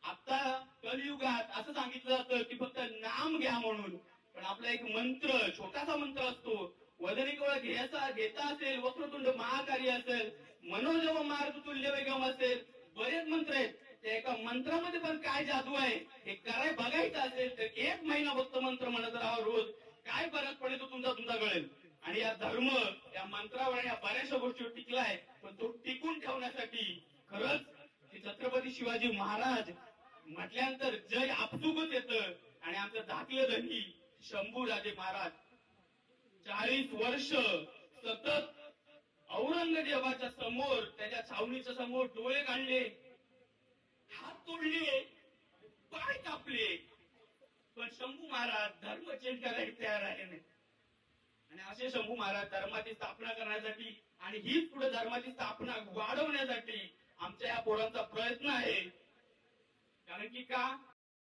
आता कलियुगात असं सांगितलं जातं की फक्त नाम घ्या म्हणून, पण आपला एक मंत्र, छोटासा मंत्र असतो. वदनी कवळ घ्यायचा घेता असेल, वक्रतुंड महाकार्य असेल, मनोजव मार्ग तुल्य वेगम असेल, बरेच मंत्र आहेत. त्या एका मंत्रामध्ये पण काय जादू आहे हे कराय बघायचं असेल तर 1 महिना फक्त मंत्र म्हणत राहा रोज. काय फरक पडेल तो तुमचा कळेल. आणि या धर्म या मंत्रावर या बऱ्याचशा गोष्टीवर टिकलाय, पण तो टिकून ठेवण्यासाठी खरंच हे छत्रपती शिवाजी महाराज म्हटल्यानंतर जय आपसुकच येतं. आणि आमचं धाकलं धनी शंभूराजे महाराज 40 वर्ष सतत औरंगजेबाच्या समोर, त्याच्या छावणीच्या समोर डोळे काढले, हात तोडले, पाय कापले, पण शंभू महाराज धर्म चेंज करायला तयार आहे नाही. आणि असे शंभू महाराज धर्माची स्थापना करण्यासाठी आणि हीच पुढे धर्माची स्थापना वाढवण्यासाठी आमच्या या पोरांचा प्रयत्न आहे. कारण की का